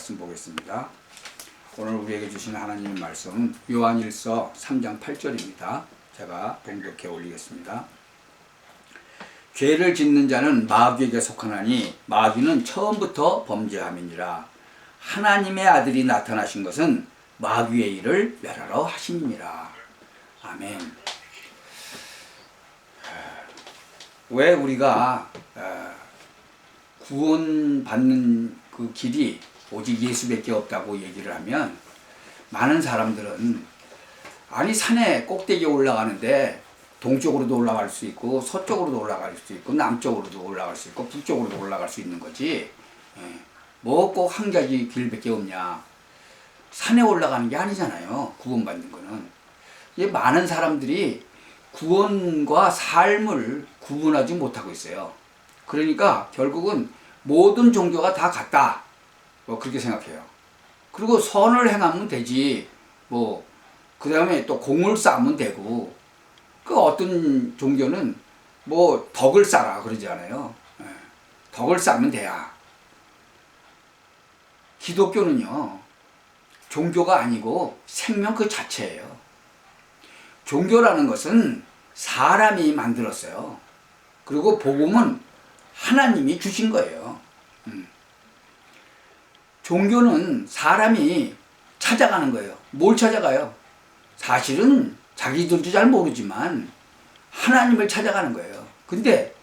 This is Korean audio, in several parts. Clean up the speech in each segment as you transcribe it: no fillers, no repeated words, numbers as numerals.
말씀 보겠습니다. 오늘 우리에게 주신 하나님의 말씀은 요한일서 3장 8절입니다. 제가 봉독해 올리겠습니다. 죄를 짓는 자는 마귀에게 속하나니 마귀는 처음부터 범죄함이니라. 하나님의 아들이 나타나신 것은 마귀의 일을 멸하러 하심이니라. 아멘. 왜 우리가 구원받는 그 길이 오직 예수밖에 없다고 얘기를 하면, 많은 사람들은 아니 산에 꼭대기에 올라가는데 동쪽으로도 올라갈 수 있고 서쪽으로도 올라갈 수 있고 남쪽으로도 올라갈 수 있고 북쪽으로도 올라갈 수 있는 거지, 뭐 꼭 한 가지 길밖에 없냐. 산에 올라가는 게 아니잖아요, 구원받는 거는. 많은 사람들이 구원과 삶을 구분하지 못하고 있어요. 그러니까 결국은 모든 종교가 다 같다, 뭐 그렇게 생각해요. 그리고 선을 행하면 되지, 뭐 그 다음에 또 공을 쌓으면 되고, 그 어떤 종교는 뭐 덕을 쌓아 그러지 않아요. 덕을 쌓으면 돼야. 기독교는요, 종교가 아니고 생명 그 자체예요. 종교라는 것은 사람이 만들었어요. 그리고 복음은 하나님이 주신 거예요. 종교는 사람이 찾아가는 거예요. 뭘 찾아가요? 사실은 자기들도 잘 모르지만 하나님을 찾아가는 거예요. 근데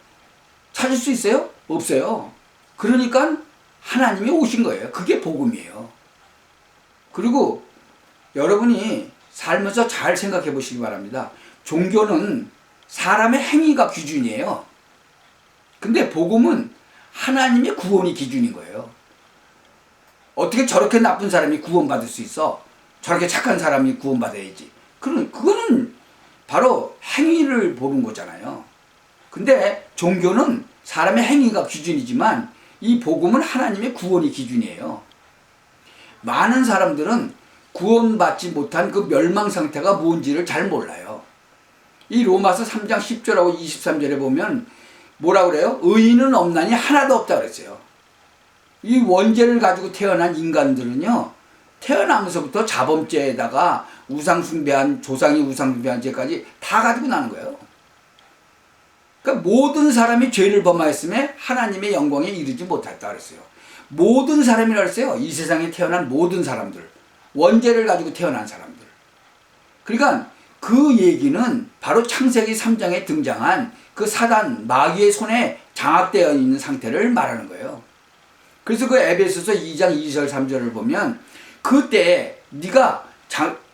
찾을 수 있어요? 없어요. 그러니까 하나님이 오신 거예요. 그게 복음이에요. 그리고 여러분이 살면서 잘 생각해 보시기 바랍니다. 종교는 사람의 행위가 기준이에요. 근데 복음은 하나님의 구원이 기준인 거예요. 어떻게 저렇게 나쁜 사람이 구원받을 수 있어? 저렇게 착한 사람이 구원받아야지. 그거는 바로 행위를 보는 거잖아요. 근데 종교는 사람의 행위가 기준이지만 이 복음은 하나님의 구원이 기준이에요. 많은 사람들은 구원받지 못한 그 멸망 상태가 뭔지를 잘 몰라요. 이 로마서 3장 10절하고 23절에 보면 뭐라고 그래요? 의인은 없나니 하나도 없다 그랬어요. 이 원죄를 가지고 태어난 인간들은요, 태어나면서부터 자범죄에다가 우상숭배한, 조상이 우상숭배한 죄까지 다 가지고 나는 거예요. 그러니까 모든 사람이 죄를 범하였음에 하나님의 영광에 이르지 못했다 그랬어요. 모든 사람이라 그랬어요. 이 세상에 태어난 모든 사람들, 원죄를 가지고 태어난 사람들. 그러니까 그 얘기는 바로 창세기 3장에 등장한 그 사단, 마귀의 손에 장악되어 있는 상태를 말하는 거예요. 그래서 그 에베소서 2장 2절 3절을 보면, 그때 네가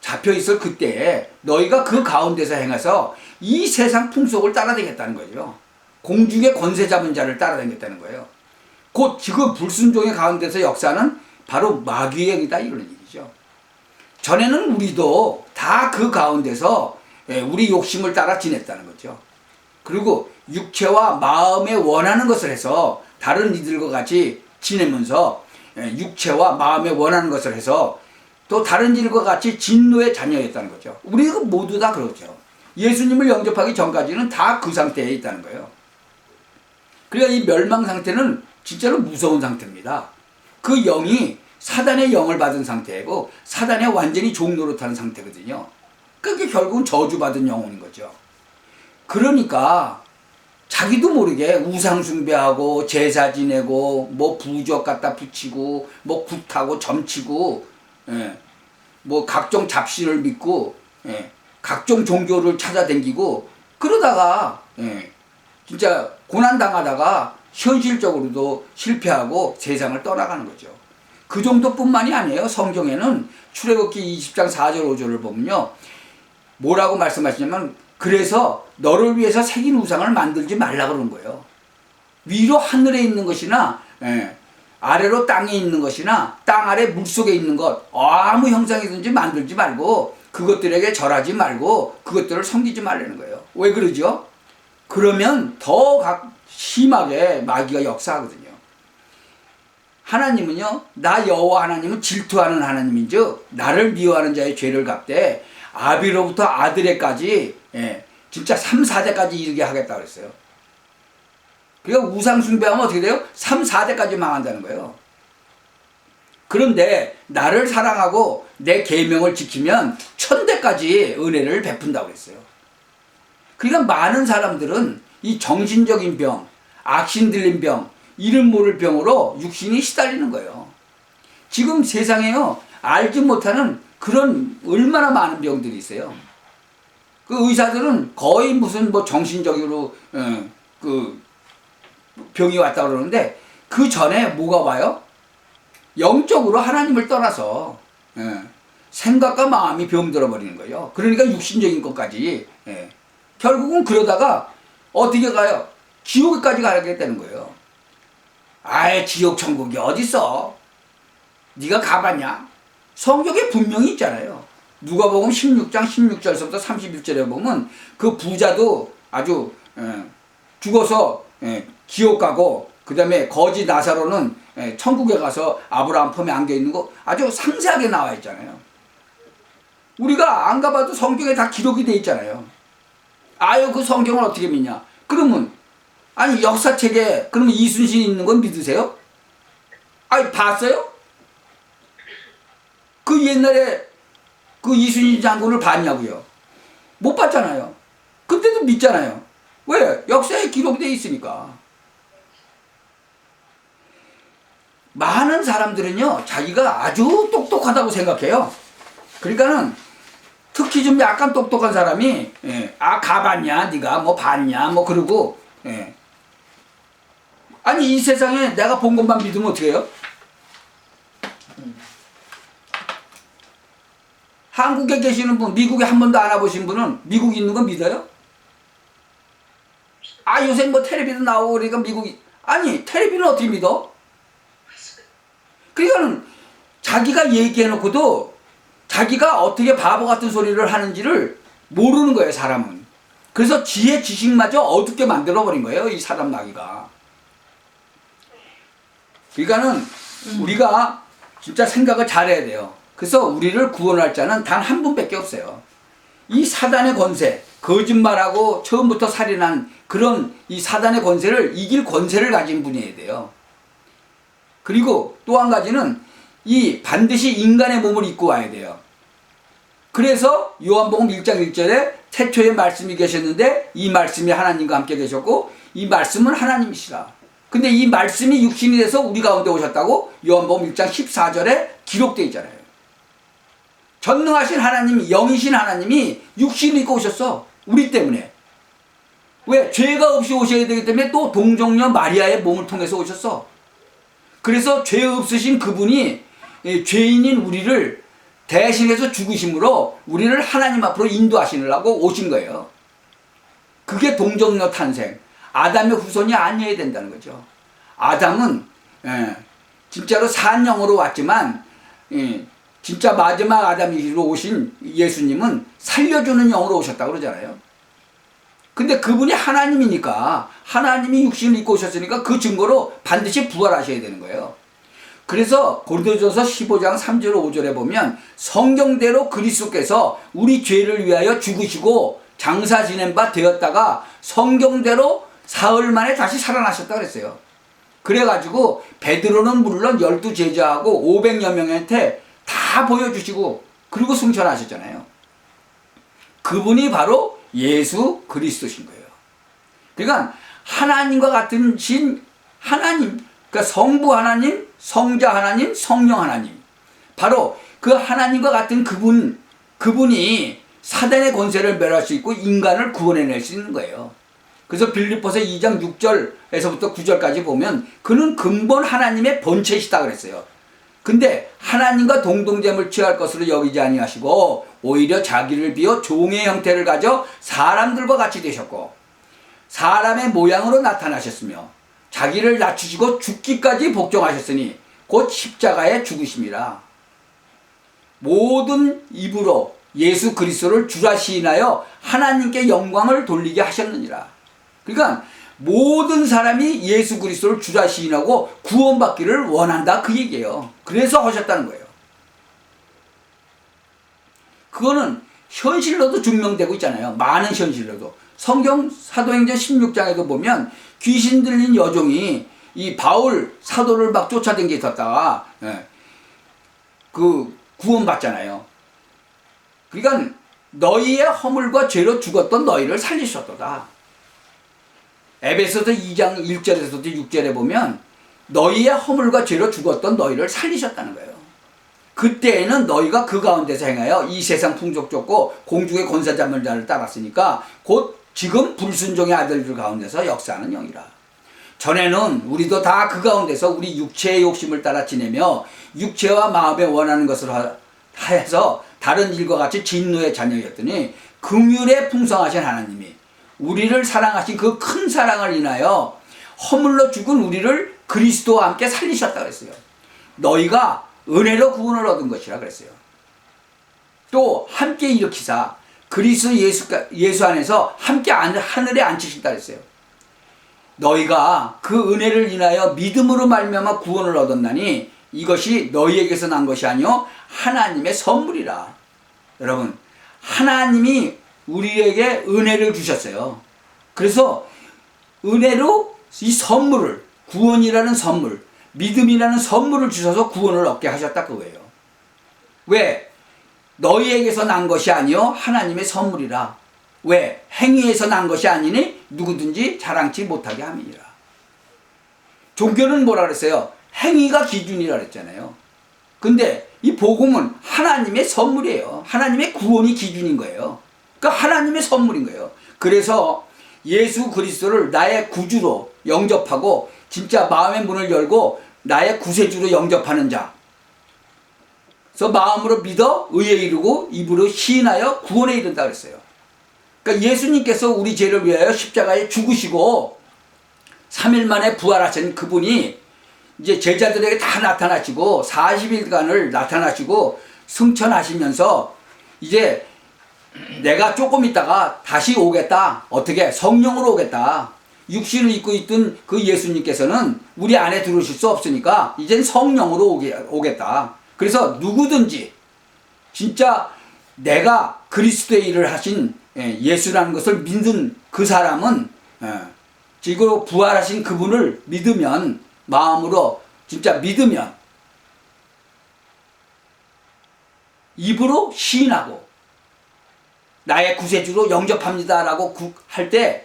잡혀있을 그때에 너희가 그 가운데서 행해서 이 세상 풍속을 따라다녔다는 거죠. 공중의 권세 잡은 자를 따라다녔다는 거예요. 곧 지금 불순종의 가운데서 역사는 바로 마귀의 행위다, 이런 얘기죠. 전에는 우리도 다 그 가운데서 우리 욕심을 따라 지냈다는 거죠. 그리고 육체와 마음에 원하는 것을 해서 다른 이들과 같이 지내면서 육체와 마음에 원하는 것을 해서 또 다른 일과 같이 진노의 자녀였다는 거죠. 우리가 모두 다 그렇죠. 예수님을 영접하기 전까지는 다 그 상태에 있다는 거예요. 그러니까 이 멸망 상태는 진짜로 무서운 상태입니다. 그 영이 사단의 영을 받은 상태이고 사단의 완전히 종노릇하는 상태거든요. 그게 결국은 저주받은 영혼인 거죠. 그러니까 자기도 모르게 우상숭배하고 제사 지내고 뭐 부적 갖다 붙이고 뭐 굿하고 점치고, 뭐 각종 잡신을 믿고, 각종 종교를 찾아다니고 그러다가 진짜 고난당하다가 현실적으로도 실패하고 세상을 떠나가는 거죠. 그 정도뿐만이 아니에요. 성경에는 출애굽기 20장 4절 5절을 보면요, 뭐라고 말씀하시냐면, 그래서 너를 위해서 새긴 우상을 만들지 말라 그러는 거예요. 위로 하늘에 있는 것이나 아래로 땅에 있는 것이나 땅 아래 물속에 있는 것, 아무 형상이든지 만들지 말고 그것들에게 절하지 말고 그것들을 섬기지 말라는 거예요. 왜 그러죠? 그러면 더 심하게 마귀가 역사하거든요. 하나님은요, 나 여호와 하나님은 질투하는 하나님인즉 나를 미워하는 자의 죄를 갚되 아비로부터 아들에까지, 진짜 3, 4대까지 이르게 하겠다 그랬어요. 그러니까 우상 숭배하면 어떻게 돼요? 3, 4대까지 망한다는 거예요. 그런데 나를 사랑하고 내 계명을 지키면 천대까지 은혜를 베푼다고 그랬어요. 그러니까 많은 사람들은 이 정신적인 병, 악신 들린 병, 이름 모를 병으로 육신이 시달리는 거예요. 지금 세상에요, 알지 못하는 그런 얼마나 많은 병들이 있어요. 그 의사들은 거의 무슨 뭐 정신적으로 그 병이 왔다 그러는데 그 전에 뭐가 와요? 영적으로 하나님을 떠나서 생각과 마음이 병들어 버리는 거예요. 그러니까 육신적인 것까지 결국은 그러다가 어떻게 가요? 지옥까지 가게 되는 거예요. 아예 지옥 천국이 어딨어? 네가 가봤냐? 성경에 분명히 있잖아요. 누가복음 16장 16절서부터 31절에 보면 그 부자도 아주 죽어서 지옥 가고, 그 다음에 거지 나사로는 천국에 가서 아브라함 품에 안겨 있는 거 아주 상세하게 나와 있잖아요. 우리가 안 가봐도 성경에 다 기록이 돼 있잖아요. 아유, 그 성경을 어떻게 믿냐? 그러면 아니 역사책에 그러면 이순신이 있는 건 믿으세요? 아니 봤어요? 그 옛날에 그 이순신 장군을 봤냐고요? 못 봤잖아요. 근데도 믿잖아요. 왜? 역사에 기록되어 있으니까. 많은 사람들은요, 자기가 아주 똑똑하다고 생각해요. 그러니까는 특히 좀 약간 똑똑한 사람이 아 가봤냐, 네가 뭐 봤냐, 뭐 그러고 아니 이 세상에 내가 본 것만 믿으면 어떻게 해요? 한국에 계시는 분, 미국에 한 번도 안 와보신 분은 미국에 있는 거 믿어요? 아 요새 뭐 텔레비도 나오고 그러니까 미국이, 아니 텔레비는 어떻게 믿어? 그러니까는 자기가 얘기해놓고도 자기가 어떻게 바보 같은 소리를 하는지를 모르는 거예요, 사람은. 그래서 지혜 지식마저 어둡게 만들어버린 거예요, 이 사람 나기가. 그러니까는 우리가 진짜 생각을 잘해야 돼요. 그래서 우리를 구원할 자는 단 한 분밖에 없어요. 이 사단의 권세, 거짓말하고 처음부터 살인한 그런 이 사단의 권세를 이길 권세를 가진 분이어야 돼요. 그리고 또 한 가지는 이 반드시 인간의 몸을 입고 와야 돼요. 그래서 요한복음 1장 1절에 태초에 말씀이 계셨는데 이 말씀이 하나님과 함께 계셨고 이 말씀은 하나님이시라. 근데 이 말씀이 육신이 돼서 우리 가운데 오셨다고 요한복음 1장 14절에 기록되어 있잖아요. 전능하신 하나님, 영이신 하나님이 육신을 입고 오셨어. 우리 때문에. 왜? 죄가 없이 오셔야 되기 때문에 또 동정녀 마리아의 몸을 통해서 오셨어. 그래서 죄 없으신 그분이 죄인인 우리를 대신해서 죽으심으로 우리를 하나님 앞으로 인도하시려고 오신 거예요. 그게 동정녀 탄생. 아담의 후손이 아니어야 된다는 거죠. 아담은 진짜로 산 영으로 왔지만 진짜 마지막 아담이로 오신 예수님은 살려주는 영으로 오셨다고 그러잖아요. 근데 그분이 하나님이니까, 하나님이 육신을 입고 오셨으니까 그 증거로 반드시 부활하셔야 되는 거예요. 그래서 고린도전서 15장 3절 5절에 보면 성경대로 그리스도께서 우리 죄를 위하여 죽으시고 장사 지낸 바 되었다가 성경대로 사흘 만에 다시 살아나셨다 그랬어요. 그래가지고 베드로는 물론 12제자하고 500여 명한테 다 보여주시고 그리고 승천하셨잖아요. 그분이 바로 예수 그리스도신 거예요. 그러니까 하나님과 같은 신 하나님, 그러니까 성부 하나님, 성자 하나님, 성령 하나님, 바로 그 하나님과 같은 그분이 사단의 권세를 멸할 수 있고 인간을 구원해낼 수 있는 거예요. 그래서 빌립보서 2장 6절에서부터 9절까지 보면 그는 근본 하나님의 본체시다 그랬어요. 근데 하나님과 동등됨을 취할 것으로 여기지 아니하시고 오히려 자기를 비워 종의 형태를 가져 사람들과 같이 되셨고 사람의 모양으로 나타나셨으며 자기를 낮추시고 죽기까지 복종하셨으니 곧 십자가에 죽으심이라. 모든 입으로 예수 그리스도를 주라 시인하여 하나님께 영광을 돌리게 하셨느니라. 그러니까 모든 사람이 예수 그리스도를 주라 시인하고 구원받기를 원한다 그 얘기예요. 그래서 하셨다는 거예요. 그거는 현실로도 증명되고 있잖아요. 많은 현실로도. 성경 사도행전 16장에도 보면 귀신 들린 여종이 이 바울 사도를 막 쫓아다니게 있었다가 그 구원받잖아요. 그러니까 너희의 허물과 죄로 죽었던 너희를 살리셨도다. 에베소서 2장 1절에서도 6절에 보면 너희의 허물과 죄로 죽었던 너희를 살리셨다는 거예요. 그때에는 너희가 그 가운데서 행하여 이 세상 풍족 쫓고 공중의 권세 잡는 자를 따랐으니까 곧 지금 불순종의 아들들 가운데서 역사하는 영이라. 전에는 우리도 다 그 가운데서 우리 육체의 욕심을 따라 지내며 육체와 마음에 원하는 것을 하여서 다른 일과 같이 진노의 자녀였더니 긍휼에 풍성하신 하나님이 우리를 사랑하신 그 큰 사랑을 인하여 허물로 죽은 우리를 그리스도와 함께 살리셨다 그랬어요. 너희가 은혜로 구원을 얻은 것이라 그랬어요. 또 함께 일으키사 그리스도 예수 안에서 함께 하늘에 앉히신다 그랬어요. 너희가 그 은혜를 인하여 믿음으로 말미암아 구원을 얻었나니 이것이 너희에게서 난 것이 아니요 하나님의 선물이라. 여러분, 하나님이 우리에게 은혜를 주셨어요. 그래서 은혜로 이 선물을, 구원이라는 선물, 믿음이라는 선물을 주셔서 구원을 얻게 하셨다 그거예요. 왜? 너희에게서 난 것이 아니요 하나님의 선물이라. 왜? 행위에서 난 것이 아니니 누구든지 자랑치 못하게 함이니라. 종교는 뭐라 그랬어요? 행위가 기준이라 그랬잖아요. 근데 이 복음은 하나님의 선물이에요. 하나님의 구원이 기준인 거예요. 그러니까 하나님의 선물인 거예요. 그래서 예수 그리스도를 나의 구주로 영접하고 진짜 마음의 문을 열고 나의 구세주로 영접하는 자. 그래서 마음으로 믿어 의에 이르고 입으로 시인하여 구원에 이른다 그랬어요. 그러니까 예수님께서 우리 죄를 위하여 십자가에 죽으시고 3일 만에 부활하신 그분이 이제 제자들에게 다 나타나시고 40일간을 나타나시고 승천하시면서 이제 내가 조금 있다가 다시 오겠다. 어떻게? 성령으로 오겠다. 육신을 입고 있던 그 예수님께서는 우리 안에 들어오실 수 없으니까 이젠 성령으로 오겠다. 그래서 누구든지 진짜 내가 그리스도의 일을 하신 예수라는 것을 믿는 그 사람은 지금 부활하신 그분을 믿으면 마음으로 진짜 믿으면 입으로 시인하고 나의 구세주로 영접합니다라고 할 때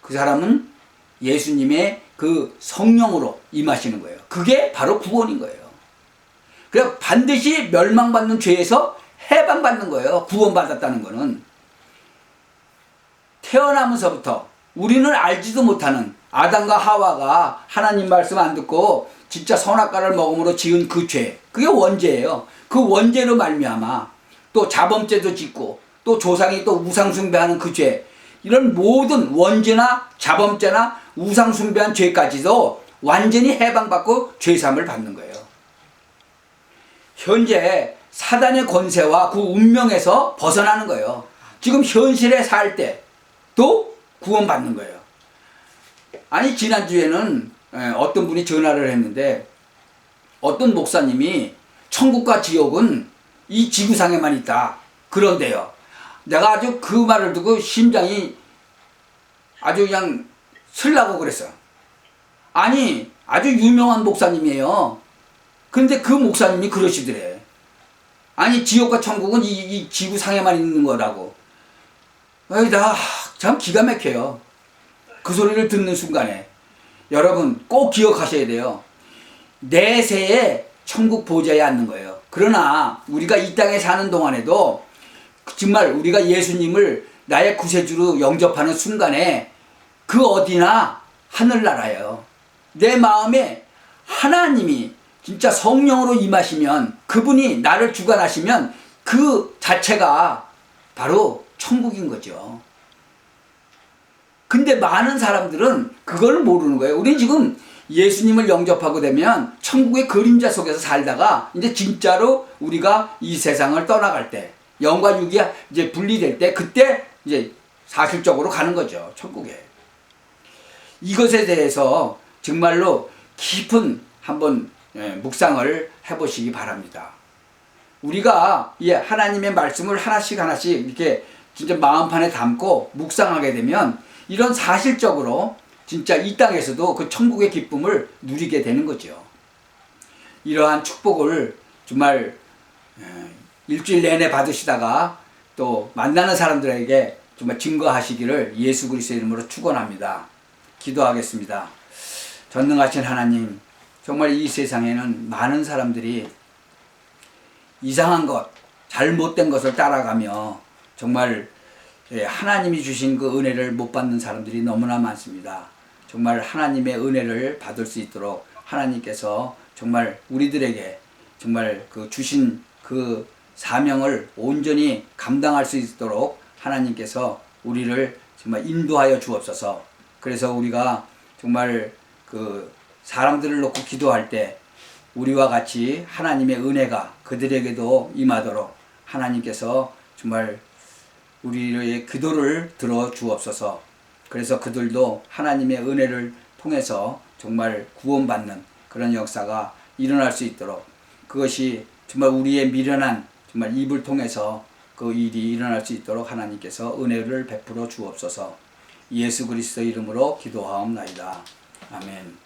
그 사람은 예수님의 그 성령으로 임하시는 거예요. 그게 바로 구원인 거예요. 그래서 반드시 멸망받는 죄에서 해방받는 거예요. 구원받았다는 거는. 태어나면서부터 우리는 알지도 못하는 아담과 하와가 하나님 말씀 안 듣고 진짜 선악과를 먹음으로 지은 그 죄, 그게 원죄예요. 그 원죄로 말미암아 또 자범죄도 짓고 또 조상이 또 우상 숭배하는 그 죄, 이런 모든 원죄나 자범죄나 우상 숭배한 죄까지도 완전히 해방받고 죄사함을 받는 거예요. 현재 사단의 권세와 그 운명에서 벗어나는 거예요. 지금 현실에 살 때도 구원받는 거예요. 아니 지난주에는 어떤 분이 전화를 했는데 어떤 목사님이 천국과 지옥은 이 지구상에만 있다 그런데요. 내가 아주 그 말을 듣고 심장이 아주 그냥 설라고 그랬어요. 아니 아주 유명한 목사님이에요. 그런데 그 목사님이 그러시더래. 아니 지옥과 천국은 이 지구상에만 있는 거라고. 나 참 기가 막혀요. 그 소리를 듣는 순간에. 여러분 꼭 기억하셔야 돼요. 내세에 천국 보좌에 앉는 거예요. 그러나 우리가 이 땅에 사는 동안에도 정말 우리가 예수님을 나의 구세주로 영접하는 순간에 그 어디나 하늘나라예요. 내 마음에 하나님이 진짜 성령으로 임하시면, 그분이 나를 주관하시면 그 자체가 바로 천국인 거죠. 근데 많은 사람들은 그걸 모르는 거예요. 우리 지금 예수님을 영접하고 되면 천국의 그림자 속에서 살다가 이제 진짜로 우리가 이 세상을 떠나갈 때, 영과 육이 이제 분리될 때, 그때 이제 사실적으로 가는 거죠. 천국에. 이것에 대해서 정말로 깊은 한번 묵상을 해보시기 바랍니다. 우리가 하나님의 말씀을 하나씩 이렇게 진짜 마음판에 담고 묵상하게 되면 이런 사실적으로 진짜 이 땅에서도 그 천국의 기쁨을 누리게 되는 거죠. 이러한 축복을 정말 일주일 내내 받으시다가 또 만나는 사람들에게 정말 증거하시기를 예수 그리스도의 이름으로 축원합니다. 기도하겠습니다. 전능하신 하나님, 정말 이 세상에는 많은 사람들이 이상한 것, 잘못된 것을 따라가며 정말 하나님이 주신 그 은혜를 못 받는 사람들이 너무나 많습니다. 정말 하나님의 은혜를 받을 수 있도록 하나님께서 정말 우리들에게 정말 그 주신 그 사명을 온전히 감당할 수 있도록 하나님께서 우리를 정말 인도하여 주옵소서. 그래서 우리가 정말 그 사람들을 놓고 기도할 때 우리와 같이 하나님의 은혜가 그들에게도 임하도록 하나님께서 정말 우리의 기도를 들어 주옵소서. 그래서 그들도 하나님의 은혜를 통해서 정말 구원받는 그런 역사가 일어날 수 있도록, 그것이 정말 우리의 미련한 정말 입을 통해서 그 일이 일어날 수 있도록 하나님께서 은혜를 베풀어 주옵소서. 예수 그리스도 이름으로 기도하옵나이다. 아멘.